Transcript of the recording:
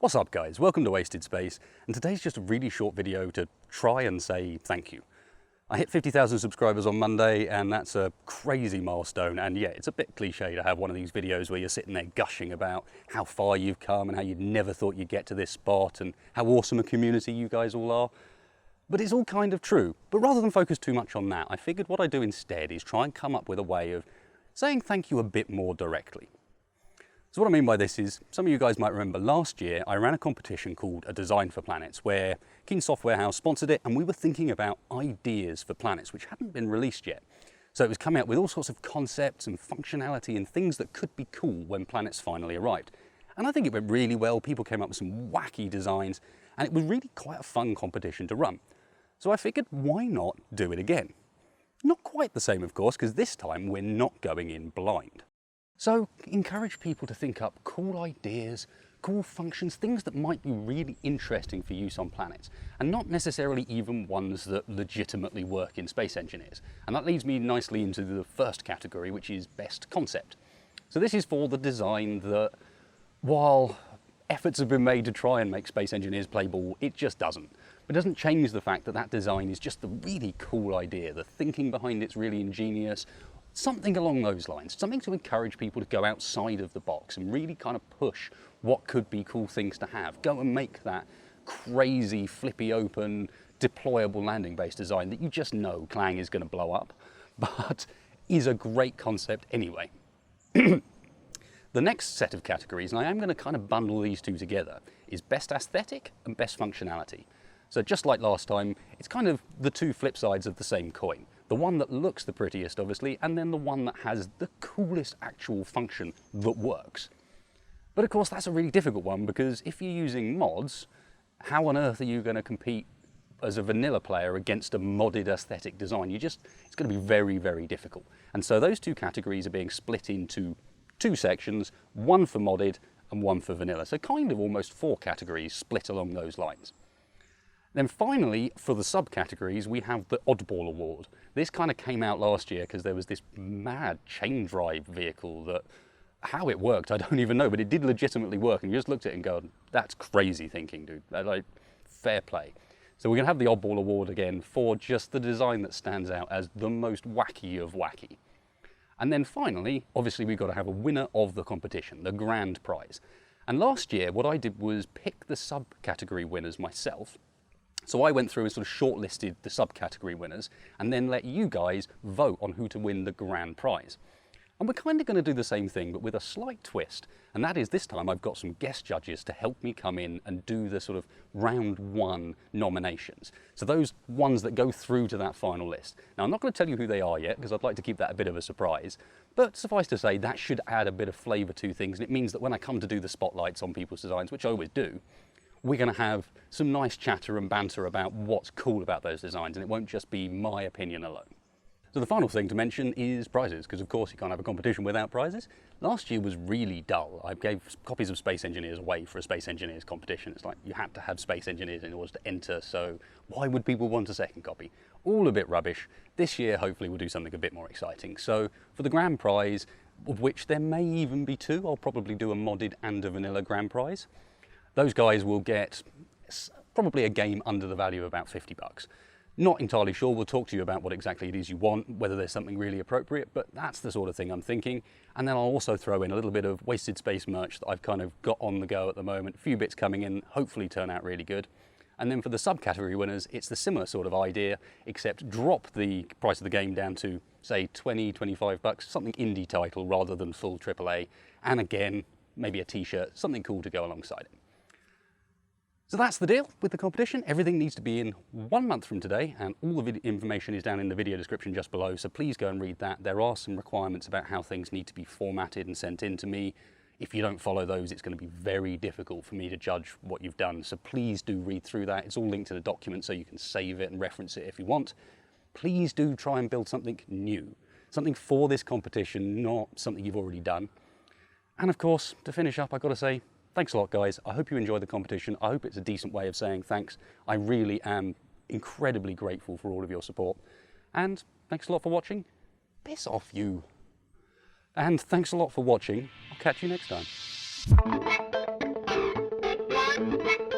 What's up guys, welcome to Wasted Space, and today's just a really short video to try and say thank you. I hit 50,000 subscribers on Monday and that's a crazy milestone, and yeah, it's a bit cliche to have one of these videos where you're sitting there gushing about how far you've come and how you'd never thought you'd get to this spot and how awesome a community you guys all are. But it's all kind of true. But rather than focus too much on that, I figured what I'd do instead is try and come up with a way of saying thank you a bit more directly. So what I mean by this is, some of you guys might remember last year I ran a competition called A Design for Planets where Keen Software House sponsored it, and we were thinking about ideas for planets which hadn't been released yet. So it was coming up with all sorts of concepts and functionality and things that could be cool when planets finally arrived. And I think it went really well. People came up with some wacky designs and it was really quite a fun competition to run. So I figured, why not do it again? Not quite the same, of course, because this time we're not going in blind. So encourage people to think up cool ideas, cool functions, things that might be really interesting for use on planets, and not necessarily even ones that legitimately work in space engineers. And that leads me nicely into the first category, which is best concept. So this is for the design that, while efforts have been made to try and make space engineers play ball, it just doesn't. It doesn't change the fact that that design is just a really cool idea. The thinking behind it's really ingenious. Something along those lines, something to encourage people to go outside of the box and really kind of push what could be cool things to have. Go and make that crazy, flippy open, deployable landing base design that you just know Clang is going to blow up, but is a great concept anyway. The next set of categories, and I am going to kind of bundle these two together, is best aesthetic and best functionality. So just like last time, it's kind of the two flip sides of the same coin. The one that looks the prettiest, obviously, and then the one that has the coolest actual function that works. But of course, that's a really difficult one, because if you're using mods, how on earth are you going to compete as a vanilla player against a modded aesthetic design? It's going to be very, very difficult. And so those two categories are being split into two sections, one for modded and one for vanilla. So kind of almost four categories split along those lines. Then finally, for the subcategories, we have the Oddball Award. This kind of came out last year because there was this mad chain drive vehicle that, how it worked, I don't even know, but it did legitimately work. And you just looked at it and go, that's crazy thinking, dude. Like, fair play. So we're going to have the Oddball Award again for just the design that stands out as the most wacky of wacky. And then finally, obviously, we've got to have a winner of the competition, the grand prize. And last year, what I did was pick the subcategory winners myself. So I went through and sort of shortlisted the subcategory winners and then let you guys vote on who to win the grand prize. And we're kind of going to do the same thing, but with a slight twist. And that is, this time I've got some guest judges to help me come in and do the sort of round one nominations. So those ones that go through to that final list. Now, I'm not going to tell you who they are yet, because I'd like to keep that a bit of a surprise. But suffice to say, that should add a bit of flavour to things. And it means that when I come to do the spotlights on people's designs, which I always do, we're going to have some nice chatter and banter about what's cool about those designs, and it won't just be my opinion alone. So the final thing to mention is prizes, because of course you can't have a competition without prizes. Last year was really dull. I gave copies of Space Engineers away for a Space Engineers competition. It's like you had to have Space Engineers in order to enter, so why would people want a second copy? All a bit rubbish. This year hopefully we'll do something a bit more exciting. So for the grand prize, of which there may even be two, I'll probably do a modded and a vanilla grand prize. Those guys will get probably a game under the value of about 50 bucks. Not entirely sure. We'll talk to you about what exactly it is you want, whether there's something really appropriate, but that's the sort of thing I'm thinking. And then I'll also throw in a little bit of Wasted Space merch that I've kind of got on the go at the moment. A few bits coming in, hopefully turn out really good. And then for the subcategory winners, it's the similar sort of idea, except drop the price of the game down to, say, 20, 25 bucks, something indie title rather than full AAA. And again, maybe a t-shirt, something cool to go alongside it. So that's the deal with the competition. Everything needs to be in 1 month from today, and all the information is down in the video description just below, so please go and read that. There are some requirements about how things need to be formatted and sent in to me. If you don't follow those, it's going to be very difficult for me to judge what you've done, so please do read through that. It's all linked to the document, so you can save it and reference it if you want. Please do try and build something new, something for this competition, not something you've already done. And of course, to finish up, I've got to say, thanks a lot, guys. I hope you enjoyed the competition. I hope it's a decent way of saying thanks. I really am incredibly grateful for all of your support. And thanks a lot for watching. Piss off, you. And thanks a lot for watching. I'll catch you next time. you.